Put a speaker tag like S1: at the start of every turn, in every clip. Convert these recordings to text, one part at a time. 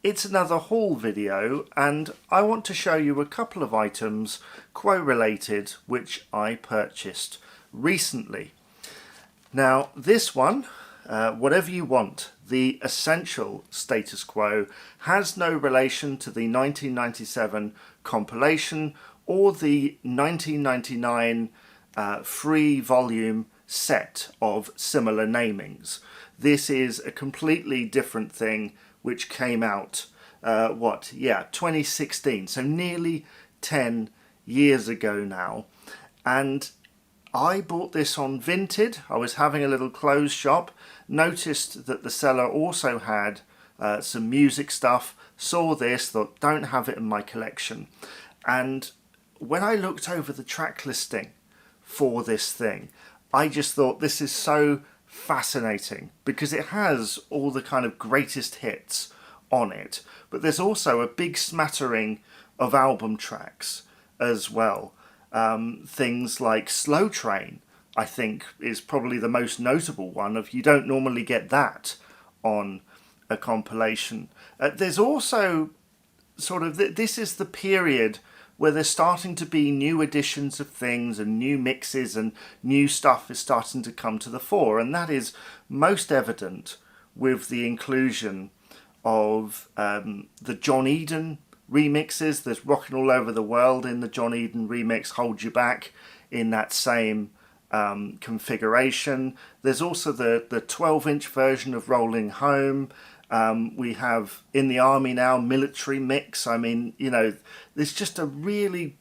S1: It's another haul video, and I want to show you a couple of items, Quo-related, which I purchased recently. Now this one, whatever you want, the Essential Status Quo, has no relation to the 1997 compilation or the 1999 free volume set of similar namings. This is a completely different thing which came out 2016, so nearly 10 years ago now. And I bought this on Vinted. I was having a little clothes shop, noticed that the seller also had some music stuff, saw this, thought don't have it in my collection. And when I looked over the track listing for this thing, I just thought this is so fascinating because it has all the kind of greatest hits on it, but there's also a big smattering of album tracks as well. Things like Slow Train, I think, is probably the most notable one. Of you don't normally get that on a compilation. There's also sort of this is the period where there's starting to be new editions of things and new mixes and new stuff is starting to come to the fore, and that is most evident with the inclusion of the John Eden remixes. There's Rockin' All Over the World in the John Eden remix, Hold You Back in that same configuration. There's also the 12-inch version of Rolling Home. We have In the Army Now military mix. I mean, you know, there's just a really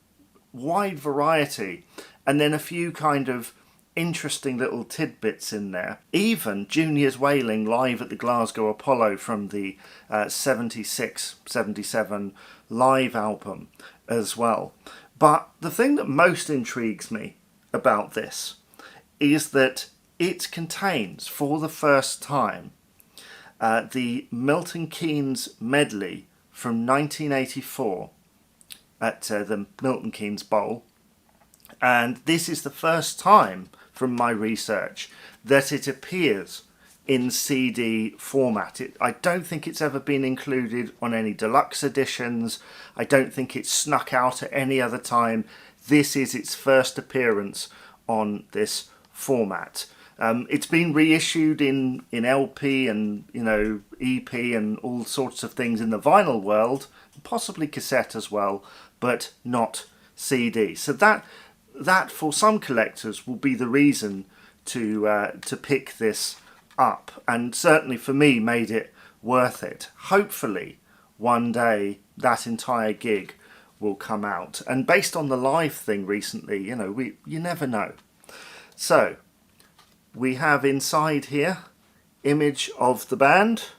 S1: wide variety, and then a few kind of interesting little tidbits in there. Even Junior's Wailing live at the Glasgow Apollo from the 76-77 live album as well. But the thing that most intrigues me about this is that it contains, for the first time, the Milton Keynes Medley from 1984 at the Milton Keynes Bowl. And this is the first time, from my research, that it appears in CD format. I don't think it's ever been included on any deluxe editions. I don't think it's snuck out at any other time. This is its first appearance on this format. It's been reissued in LP and, you know, EP and all sorts of things in the vinyl world, possibly cassette as well, but not CD. So that for some collectors will be the reason to pick this up, and certainly for me made it worth it. Hopefully one day that entire gig will come out, and based on the live thing recently, you know, you never know. So we have inside here image of the band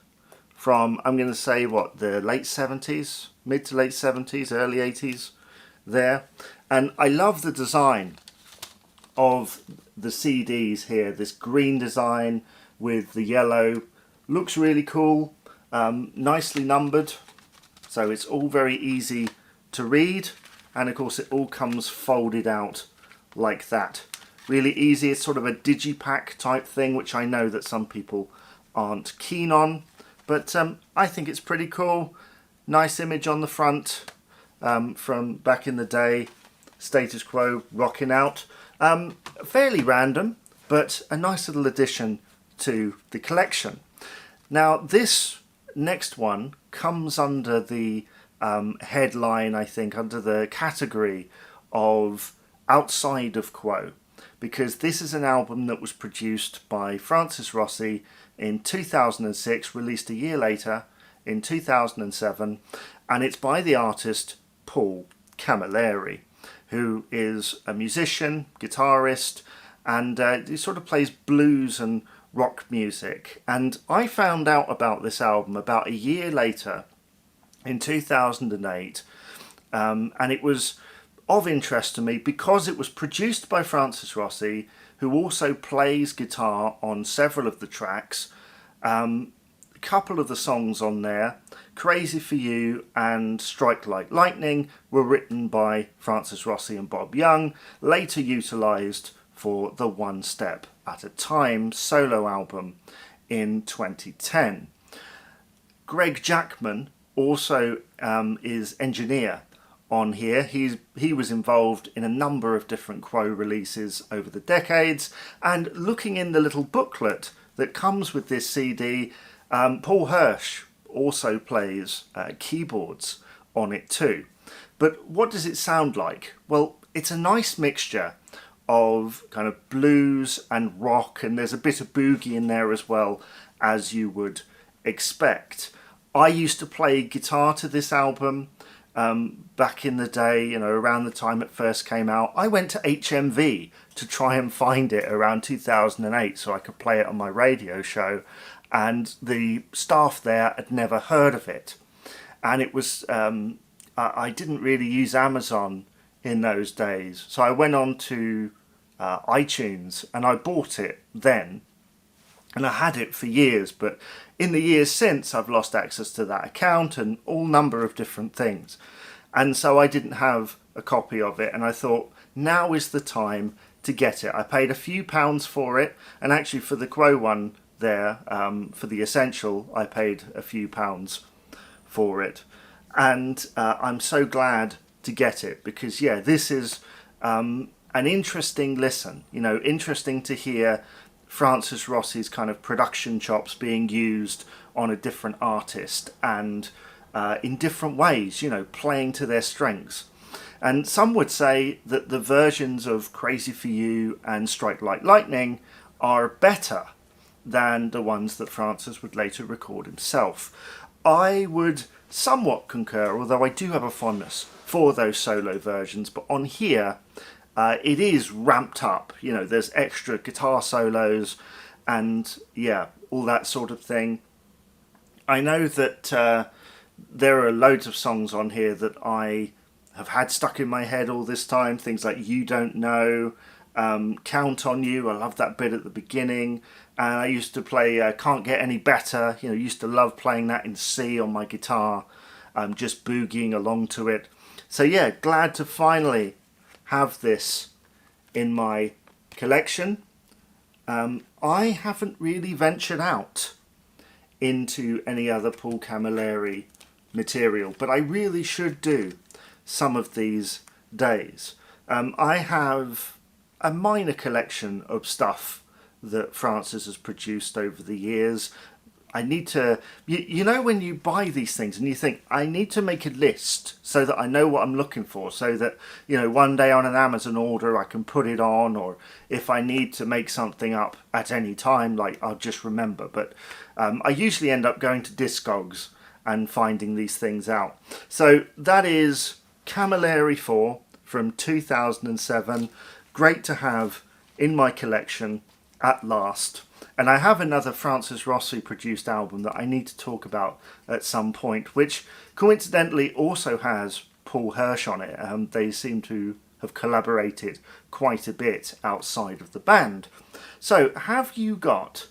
S1: from, I'm going to say, what, the late 70s, mid to late 70s, early 80s there. And I love the design of the CDs here, this green design with the yellow. Looks really cool, nicely numbered, so it's all very easy to read, and of course it all comes folded out like that. Really easy. It's sort of a digipack type thing, which I know that some people aren't keen on, but I think it's pretty cool. Nice image on the front from back in the day, Status Quo rocking out. Fairly random, but a nice little addition to the collection. Now this next one comes under the headline, I think, under the category of outside of Quo, because this is an album that was produced by Francis Rossi in 2006, released a year later in 2007, and it's by the artist Paul Camilleri, who is a musician, guitarist, and he sort of plays blues and rock music. And I found out about this album about a year later in 2008, and it was of interest to me because it was produced by Francis Rossi, who also plays guitar on several of the tracks. A couple of the songs on there, Crazy for You and Strike Like Lightning, were written by Francis Rossi and Bob Young, later utilised for the One Step at a Time solo album in 2010. Greg Jackman also is engineer on here. He was involved in a number of different Quo releases over the decades, and looking in the little booklet that comes with this CD, Paul Hirsch also plays keyboards on it too. But what does it sound like? Well, it's a nice mixture of kind of blues and rock, and there's a bit of boogie in there as well, as you would expect. I used to play guitar to this album back in the day, you know, around the time it first came out. I went to HMV to try and find it around 2008 so I could play it on my radio show, and the staff there had never heard of it. And it was, I didn't really use Amazon in those days, so I went on to iTunes and I bought it then, and I had it for years, but in the years since I've lost access to that account and all number of different things, and so I didn't have a copy of it, and I thought now is the time to get it. I paid a few pounds for it, and actually for the Quo one there, for the Essential, I paid a few pounds for it, and I'm so glad to get it, because yeah, this is an interesting listen, you know, interesting to hear Francis Rossi's kind of production chops being used on a different artist, and in different ways, you know, playing to their strengths. And some would say that the versions of Crazy For You and Strike Like Lightning are better than the ones that Francis would later record himself. I would somewhat concur, although I do have a fondness for those solo versions, but on here it is ramped up, you know, there's extra guitar solos and yeah, all that sort of thing. I know that there are loads of songs on here that I have had stuck in my head all this time, things like You Don't Know, Count On You, I love that bit at the beginning, and I used to play Can't Get Any Better, you know, used to love playing that in C on my guitar, just boogieing along to it. So yeah, glad to finally have this in my collection. I haven't really ventured out into any other Paul Camilleri material, but I really should do some of these days. I have a minor collection of stuff that Francis has produced over the years. I need to, you know, when you buy these things and you think, I need to make a list so that I know what I'm looking for, so that, you know, one day on an Amazon order I can put it on, or if I need to make something up at any time, like, I'll just remember. But I usually end up going to Discogs and finding these things out. So that is Camilleri 4 from 2007. Great to have in my collection at last. And I have another Francis Rossi produced album that I need to talk about at some point, which coincidentally also has Paul Hirsch on it. They seem to have collaborated quite a bit outside of the band. So have you got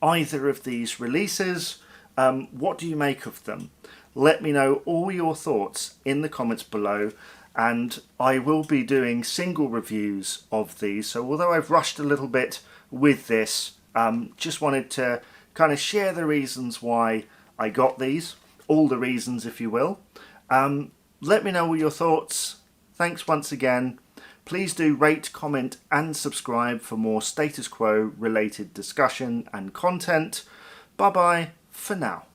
S1: either of these releases? What do you make of them? Let me know all your thoughts in the comments below, and I will be doing single reviews of these. So although I've rushed a little bit with this, just wanted to kind of share the reasons why I got these, all the reasons if you will. Let me know all your thoughts. Thanks once again. Please do rate, comment and subscribe for more status quo related discussion and content. Bye bye for now.